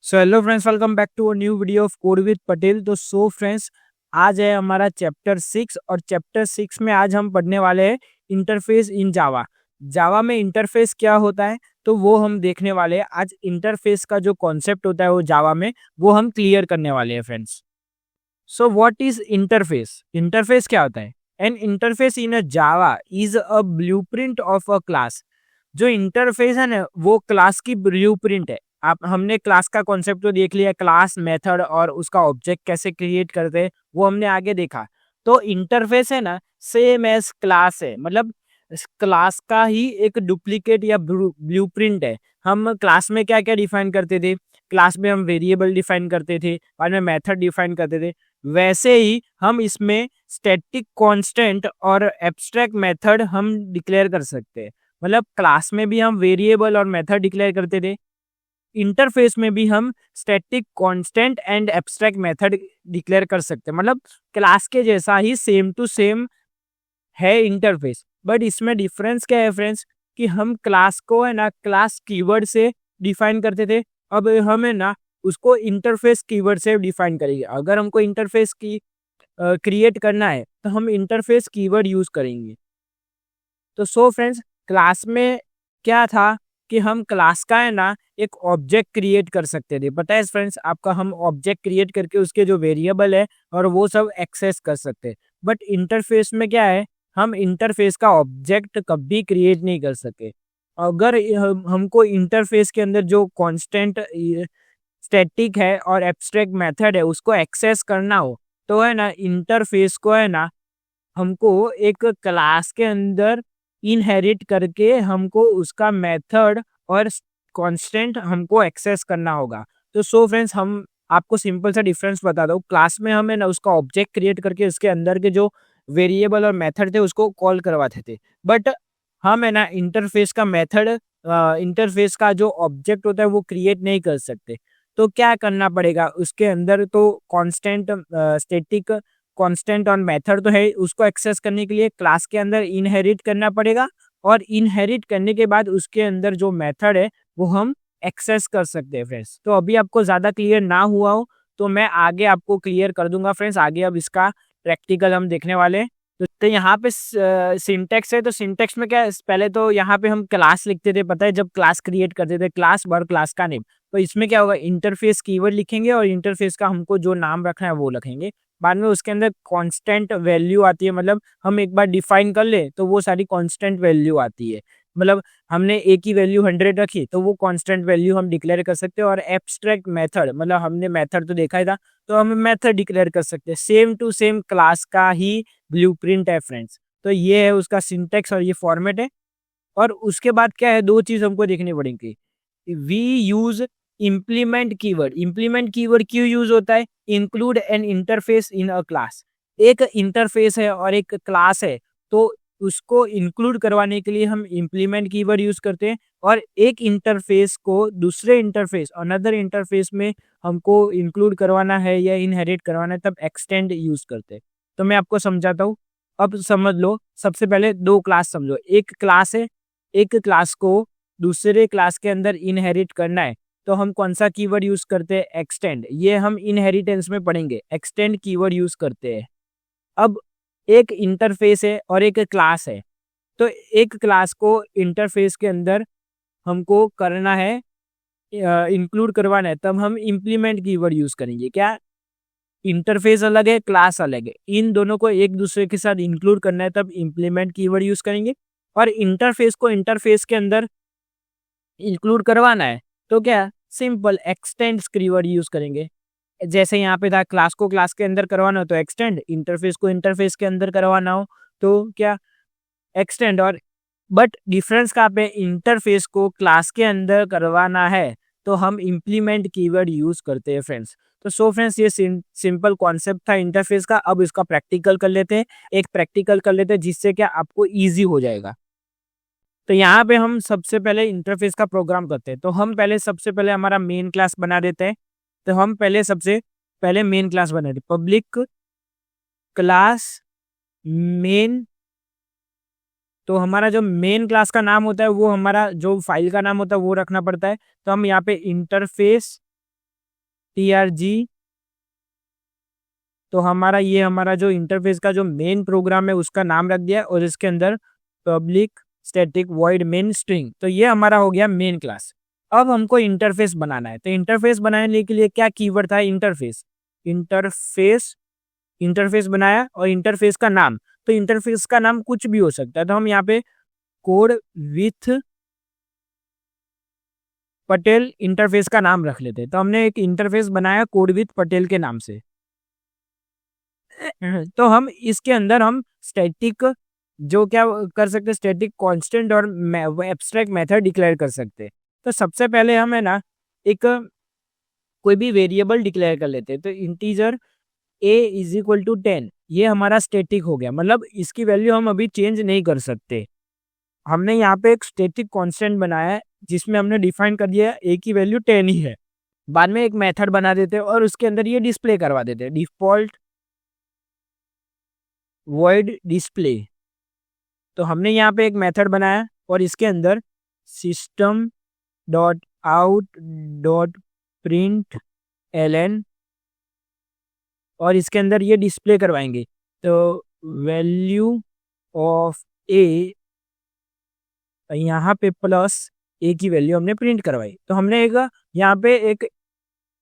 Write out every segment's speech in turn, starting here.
So hello friends, welcome back to a new video of code with Patel. तो friends, आज है हमारा chapter 6 और चैप्टर 6 में आज हम पढ़ने वाले हैं इंटरफेस इन जावा। जावा में इंटरफेस क्या होता है तो वो हम देखने वाले हैं। आज इंटरफेस का जो कॉन्सेप्ट होता है वो जावा में वो हम क्लियर करने वाले हैं friends. So what is interface? Interface क्या होता है? N interface in a Java is a blueprint of a class. जो इंटरफेस है ना वो क्लास की ब्लूप्रिंट है। आप हमने क्लास का कॉन्सेप्ट तो देख लिया, क्लास मेथड और उसका ऑब्जेक्ट कैसे क्रिएट करते हैं वो हमने आगे देखा। तो इंटरफेस है ना सेम एज क्लास है, मतलब क्लास का ही एक डुप्लीकेट या ब्लूप्रिंट है। हम क्लास में क्या क्या डिफाइन करते थे? क्लास में हम वेरिएबल डिफाइन करते थे, बाद में मेथड डिफाइन करते थे। वैसे ही हम इसमें स्टैटिक कांस्टेंट और एब्स्ट्रैक्ट मेथड हम डिक्लेयर कर सकते हैं। मतलब क्लास में भी हम वेरिएबल और मेथड डिक्लेयर करते थे, इंटरफेस में भी हम static constant and abstract method declare कर सकते हैं। मतलब क्लास के जैसा ही सेम टू सेम है इंटरफेस। बट इसमें डिफरेंस क्या है फ्रेंड्स कि हम क्लास को है ना क्लास कीवर्ड से डिफाइन करते थे, अब हम है ना उसको इंटरफेस कीवर्ड से डिफाइन करेंगे। अगर हमको इंटरफेस की क्रिएट करना है तो हम इंटरफेस कीवर्ड यूज करेंगे। तो फ्रेंड्स, क्लास में क्या था कि हम क्लास का है ना एक ऑब्जेक्ट क्रिएट कर सकते थे। पता है फ्रेंड्स आपका, हम ऑब्जेक्ट क्रिएट करके उसके जो वेरिएबल है और वो सब एक्सेस कर सकते हैं। बट इंटरफेस में क्या है, हम इंटरफेस का ऑब्जेक्ट कभी क्रिएट नहीं कर सके। अगर हमको इंटरफेस के अंदर जो कांस्टेंट स्टैटिक है और एब्स्ट्रैक्ट मेथड है उसको एक्सेस करना हो तो है ना इंटरफेस को है ना हमको एक क्लास के अंदर इनहेरिट करके हमको उसका मेथड और कांस्टेंट हमको एक्सेस करना होगा। तो फ्रेंड्स, हम आपको सिंपल सा डिफरेंस बता दो। क्लास में हमें ना उसका ऑब्जेक्ट क्रिएट करके उसके अंदर के जो वेरिएबल और मेथड थे उसको कॉल करवाते थे। बट हम है ना इंटरफेस का मेथड, इंटरफेस का जो ऑब्जेक्ट होता है वो क्रिएट नहीं कर सकते। तो क्या करना पड़ेगा उसके अंदर? तो कांस्टेंट स्टैटिक कांस्टेंट और मेथड तो है, उसको एक्सेस करने के लिए क्लास के अंदर इनहेरिट करना पड़ेगा और इनहेरिट करने के बाद उसके अंदर जो मेथड है वो हम एक्सेस कर सकते हैं फ्रेंड्स। तो अभी आपको ज्यादा क्लियर ना हुआ हो तो मैं आगे आपको क्लियर कर दूंगा फ्रेंड्स। आगे अब इसका प्रैक्टिकल हम देखने वाले हैं। तो यहाँ पे सिंटेक्स है। तो सिंटेक्स में क्या है, पहले तो यहाँ पे हम क्लास लिखते थे, पता है जब क्लास क्रिएट करते थे, क्लास भर क्लास का नेम। तो इसमें क्या होगा, इंटरफेस कीवर्ड लिखेंगे और इंटरफेस का हमको जो नाम रखना है वो लिखेंगे। बाद में उसके अंदर कांस्टेंट वैल्यू आती है, मतलब हम एक बार डिफाइन कर ले तो वो सारी कांस्टेंट वैल्यू आती है। मतलब हमने ए की वैल्यू 100 रखी तो वो कांस्टेंट वैल्यू हम डिक्लेयर कर सकते हैं। और एब्स्ट्रैक्ट मेथड, मतलब हमने मेथड तो देखा ही था तो हम मेथड डिक्लेयर कर सकते हैं। सेम टू सेम क्लास का ही ब्लूप्रिंट है फ्रेंड्स। तो ये है उसका सिंटेक्स और ये फॉर्मेट है। और उसके बाद क्या है, दो चीज हमको देखनी पड़ेगी। We use implement keyword. Implement keyword क्यों यूज होता है? Include an interface in a class. एक इंटरफेस है और एक क्लास है, तो उसको इंक्लूड करवाने के लिए हम इम्प्लीमेंट कीवर्ड यूज करते हैं। और एक इंटरफेस को दूसरे इंटरफेस, अनदर इंटरफेस में हमको इंक्लूड करवाना है या इनहेरिट करवाना है तब एक्सटेंड यूज करते हैं। तो मैं आपको समझाता हूँ, अब समझ लो। सबसे पहले दो क्लास समझो। एक क्लास है, एक क्लास को दूसरे क्लास के अंदर इनहेरिट करना है तो हम कौन सा कीवर्ड यूज करते हैं? एक्सटेंड। ये हम इनहेरिटेंस में पढ़ेंगे, एक्सटेंड कीवर्ड यूज करते हैं। अब एक इंटरफेस है और एक क्लास है, तो एक क्लास को इंटरफेस के अंदर हमको करना है, इंक्लूड करवाना है, तब हम इम्प्लीमेंट कीवर्ड यूज करेंगे। क्या? इंटरफेस अलग है, क्लास अलग है, इन दोनों को एक दूसरे के साथ इंक्लूड करना है तब इम्प्लीमेंट कीवर्ड यूज करेंगे। और इंटरफेस को इंटरफेस के अंदर इंक्लूड करवाना है तो क्या, सिंपल एक्सटेंड कीवर्ड यूज करेंगे। जैसे यहाँ पे था, क्लास को क्लास के अंदर करवाना हो तो एक्सटेंड, इंटरफेस को इंटरफेस के अंदर करवाना हो तो क्या, एक्सटेंड। और बट डिफरेंस कहाँ पे, इंटरफेस को क्लास के अंदर करवाना है तो हम इम्प्लीमेंट कीवर्ड यूज करते हैं फ्रेंड्स। तो फ्रेंड्स, ये सिंपल कॉन्सेप्ट था इंटरफेस का। अब इसका प्रैक्टिकल कर लेते हैं, एक प्रैक्टिकल कर लेते हैं जिससे क्या आपको ईजी हो जाएगा। तो यहाँ पे हम सबसे पहले इंटरफेस का प्रोग्राम करते हैं। तो हम पहले सबसे पहले हमारा मेन क्लास बना देते हैं। तो हम पहले सबसे पहले मेन क्लास बना देते, पब्लिक क्लास मेन। तो हमारा जो मेन क्लास का नाम होता है वो हमारा जो फाइल का नाम होता है वो रखना पड़ता है। तो हम यहाँ पे इंटरफेस TRG। तो हमारा जो इंटरफेस का जो मेन प्रोग्राम है उसका नाम रख दिया और इसके अंदर public static void main string. तो ये हमारा हो गया मेन क्लास। अब हमको इंटरफेस बनाना है, तो इंटरफेस बनाने के लिए क्या कीवर्ड था? इंटरफेस। इंटरफेस इंटरफेस बनाया और इंटरफेस का नाम, तो इंटरफेस का नाम कुछ भी हो सकता है। तो हम यहाँ पे कोड विथ पटेल इंटरफेस का नाम रख लेते हैं। तो हमने एक इंटरफेस बनाया कोड विथ पटेल के नाम से। तो हम इसके अंदर हम स्टैटिक जो क्या कर सकते हैं, स्टैटिक कांस्टेंट और एब्स्ट्रैक्ट मेथड डिक्लेयर कर सकते हैं। तो सबसे पहले हम है ना एक कोई भी वेरिएबल डिक्लेयर कर लेते हैं। तो integer a is equal to 10, ये हमारा स्टैटिक हो गया, मतलब इसकी वैल्यू हम अभी चेंज नहीं कर सकते। हमने यहाँ पे एक स्टैटिक कांस्टेंट बनाया है जिसमें हमने डिफाइन कर दिया a की वैल्यू 10 ही है। बाद में एक मेथड बना देते हैं और उसके अंदर ये डिस्प्ले करवा देते हैं, डिफॉल्ट वॉइड डिस्प्ले। तो हमने यहाँ पे एक मेथड बनाया और इसके अंदर system dot out dot print L और इसके अंदर ये डिस्प्ले करवाएंगे। तो वैल्यू ऑफ ए, यहाँ पे प्लस ए की वैल्यू हमने प्रिंट करवाई। तो हमने एक यहाँ पे एक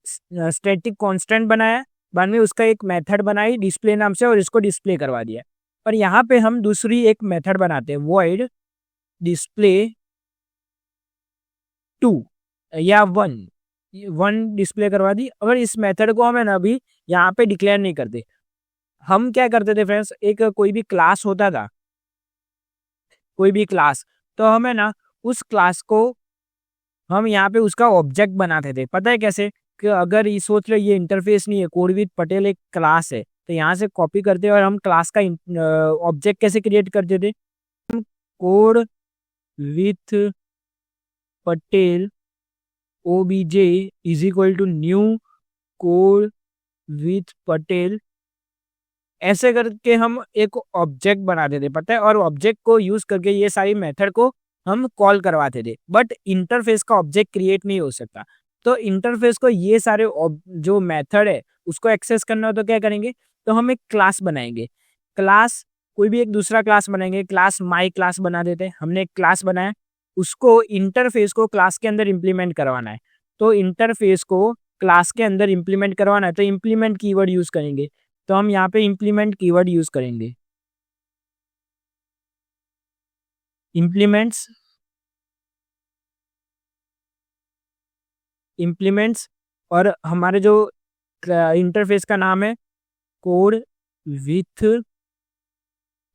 स्टैटिक कांस्टेंट बनाया, बाद में उसका एक मेथड बनाई डिस्प्ले नाम से और इसको डिस्प्ले करवा दिया। और यहाँ पे हम दूसरी एक मेथड बनाते हैं वॉइड डिस्प्ले 2 या 1 डिस्प्ले करवा दी। अगर इस मेथड को हमें ना अभी यहाँ पे डिक्लेयर नहीं करते, हम क्या करते थे फ्रेंड्स, एक कोई भी क्लास होता था, कोई भी क्लास, तो हमें ना उस क्लास को हम यहाँ पे उसका ऑब्जेक्ट बनाते थे। पता है कैसे? कि अगर ये सोच रहे ये इंटरफेस नहीं है, कोड विथ पटेल एक क्लास है, तो यहाँ से कॉपी करते और हम क्लास का ऑब्जेक्ट कैसे क्रिएट करते थे? Code with Patel OBJ is equal to new code with Patel, ऐसे करके हम एक ऑब्जेक्ट बना देते, पता है। और ऑब्जेक्ट को यूज करके ये सारी मेथड को हम कॉल करवाते थे, बट इंटरफेस का ऑब्जेक्ट क्रिएट नहीं हो सकता। तो इंटरफेस को ये सारे जो मेथड है उसको एक्सेस करना हो तो क्या करेंगे? तो हम एक क्लास बनाएंगे, क्लास कोई भी एक दूसरा क्लास बनाएंगे, क्लास माई क्लास बना देते हैं। हमने एक क्लास बनाया, उसको इंटरफेस को क्लास के अंदर इम्प्लीमेंट करवाना है। तो इंटरफेस को क्लास के अंदर इम्प्लीमेंट करवाना है तो इम्प्लीमेंट कीवर्ड यूज करेंगे। तो हम यहाँ पे इम्प्लीमेंट कीवर्ड यूज करेंगे, इम्प्लीमेंट्स इम्प्लीमेंट्स और हमारे जो इंटरफेस का नाम है कोड विथ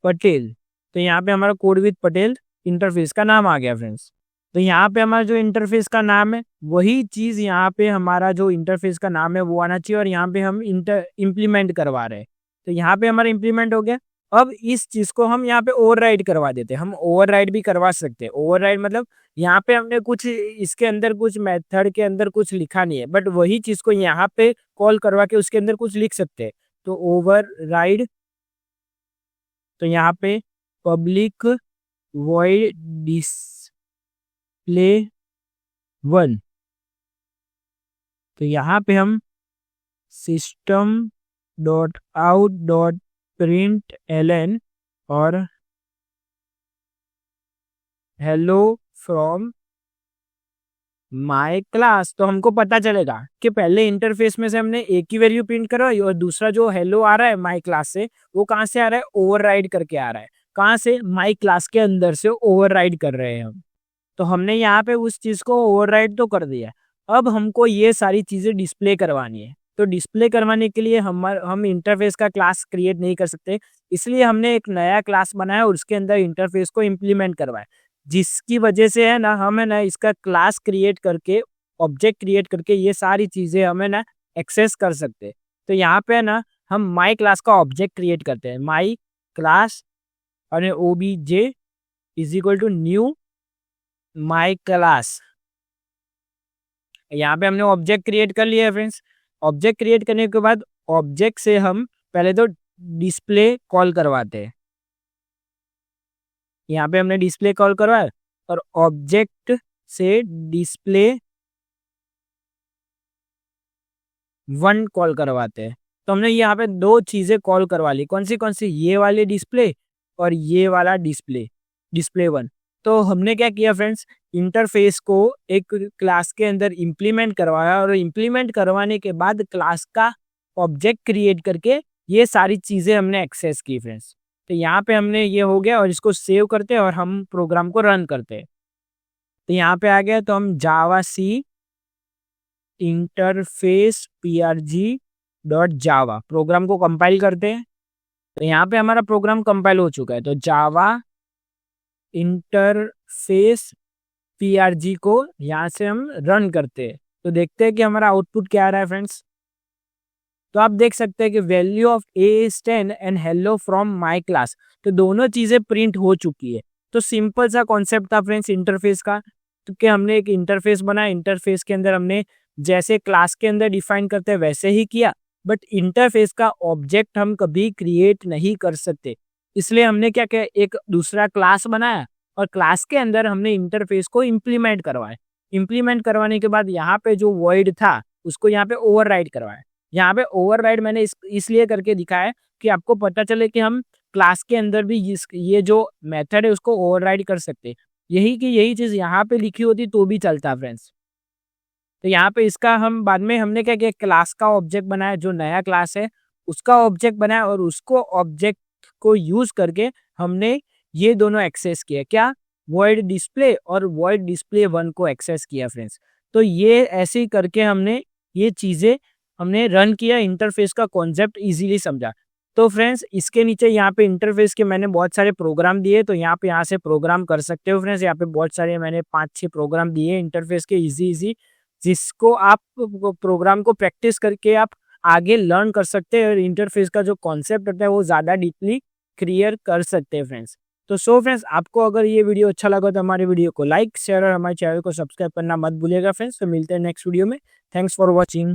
पटेल। तो यहाँ पे हमारा कोड विथ पटेल इंटरफेस का नाम आ गया फ्रेंड्स। तो यहाँ पे हमारा जो इंटरफेस का नाम है वही चीज यहाँ पे हमारा जो इंटरफेस का नाम है वो आना चाहिए, और यहाँ पे हम इम्प्लीमेंट करवा रहे हैं। तो यहाँ पे हमारा इम्प्लीमेंट हो गया। अब इस चीज को हम यहाँ पे ओवरराइड करवा देते हैं। हम ओवरराइड भी करवा सकते हैं। ओवरराइड मतलब यहाँ पे हमने कुछ इसके अंदर कुछ मेथड के अंदर कुछ लिखा नहीं है, बट वही चीज को यहाँ पे कॉल करवा के उसके अंदर कुछ लिख सकते हैं। तो ओवरराइड, तो यहाँ पे पब्लिक वॉइड डिस्प्ले 1, तो यहाँ पे हम system dot out dot print L और हेलो फ्रॉम माई क्लास। तो हमको पता चलेगा कि पहले इंटरफेस में से हमने एक ही वैल्यू प्रिंट करवाई और दूसरा जो हेलो आ रहा है माई क्लास से वो कहाँ से आ रहा है? ओवरराइड करके आ रहा है। कहाँ से? माई क्लास के अंदर से ओवरराइड कर रहे हैं हम। तो हमने यहाँ पे उस चीज को ओवरराइड तो कर दिया। अब हमको ये सारी चीजें डिस्प्ले करवानी है। तो डिस्प्ले करवाने के लिए हम इंटरफेस का क्लास क्रिएट नहीं कर सकते, इसलिए हमने एक नया क्लास बनाया और उसके अंदर इंटरफेस को इम्प्लीमेंट करवाया, जिसकी वजह से है ना हम है ना इसका क्लास क्रिएट करके ऑब्जेक्ट क्रिएट करके ये सारी चीजें हमें ना एक्सेस कर सकते हैं। तो यहाँ पे है ना हम माई क्लास का ऑब्जेक्ट क्रिएट करते हैं, माई क्लास और OBJ is equal to new my class. यहाँ पे हमने ऑब्जेक्ट क्रिएट कर लिया है फ्रेंड्स। ऑब्जेक्ट क्रिएट करने के बाद ऑब्जेक्ट से हम पहले तो डिस्प्ले कॉल करवाते हैं। यहाँ पे हमने डिस्प्ले कॉल करवाया और ऑब्जेक्ट से डिस्प्ले वन कॉल करवाते हैं। तो हमने यहाँ पे दो चीज़ें कॉल करवा ली, कौन सी, ये वाली डिस्प्ले और ये वाला डिस्प्ले, डिस्प्ले वन। तो हमने क्या किया फ्रेंड्स, इंटरफेस को एक क्लास के अंदर इम्प्लीमेंट करवाया और इम्प्लीमेंट करवाने के बाद क्लास का ऑब्जेक्ट क्रिएट करके ये सारी चीज़ें हमने एक्सेस की फ्रेंड्स। तो यहाँ पे हमने ये हो गया और इसको सेव करते हैं और हम प्रोग्राम को रन करते हैं। तो यहाँ पे आ गया, तो हम जावा सी इंटरफेस prg.java प्रोग्राम को कंपाइल करते हैं। तो यहाँ पे हमारा प्रोग्राम कंपाइल हो चुका है। तो जावा इंटरफेस prg को यहाँ से हम रन करते हैं। तो देखते हैं कि हमारा आउटपुट क्या आ रहा है फ्रेंड्स। तो आप देख सकते हैं कि value of a is 10 and hello from my class. तो दोनों चीज़ें प्रिंट हो चुकी है। तो सिंपल सा कॉन्सेप्ट था फ्रेंड्स इंटरफेस का। तो कि हमने एक इंटरफेस बनाया, इंटरफेस के अंदर हमने जैसे क्लास के अंदर डिफाइन करते हैं वैसे ही किया, बट इंटरफेस का ऑब्जेक्ट हम कभी क्रिएट नहीं कर सकते। इसलिए हमने क्या किया, एक दूसरा क्लास बनाया और क्लास के अंदर हमने इंटरफेस को इम्प्लीमेंट करवाया। इम्प्लीमेंट करवाने के बाद यहाँ पे जो वॉइड था उसको यहाँ पे ओवरराइड करवाया। यहाँ पे ओवरराइड मैंने इसलिए करके दिखाया कि आपको पता चले कि हम क्लास के अंदर भी ये जो मेथड है उसको ओवरराइड कर सकते। यही चीज़ यहाँ पे लिखी होती तो भी चलता फ्रेंड्स। तो यहाँ पे इसका हम बाद में हमने क्या किया, क्लास का ऑब्जेक्ट बनाया, जो नया क्लास है उसका ऑब्जेक्ट बनाया और उसको ऑब्जेक्ट को यूज करके हमने ये दोनों एक्सेस किया, क्या, वॉइड डिस्प्ले और वॉइड डिस्प्ले वन को एक्सेस किया फ्रेंड्स। तो ये ऐसे ही करके हमने ये चीज़ें हमने रन किया, इंटरफेस का कॉन्सेप्ट इजीली समझा। तो फ्रेंड्स इसके नीचे यहाँ पे इंटरफेस के मैंने बहुत सारे प्रोग्राम दिए, तो यहाँ से प्रोग्राम कर सकते हो फ्रेंड्स। यहाँ पे बहुत सारे मैंने 5-6 प्रोग्राम दिए इंटरफेस के इजी, जिसको आप प्रोग्राम को प्रैक्टिस करके आप आगे लर्न कर सकते हैं और इंटरफेस का जो कॉन्सेप्ट होता है वो ज़्यादा डीपली क्लियर कर सकते हैं फ्रेंड्स। तो सो फ्रेंड्स, आपको अगर ये वीडियो अच्छा लगा तो हमारे वीडियो को लाइक, शेयर और हमारे चैनल को सब्सक्राइब करना मत भूलिएगा फ्रेंड्स। तो मिलते हैं नेक्स्ट वीडियो में। Thanks for watching.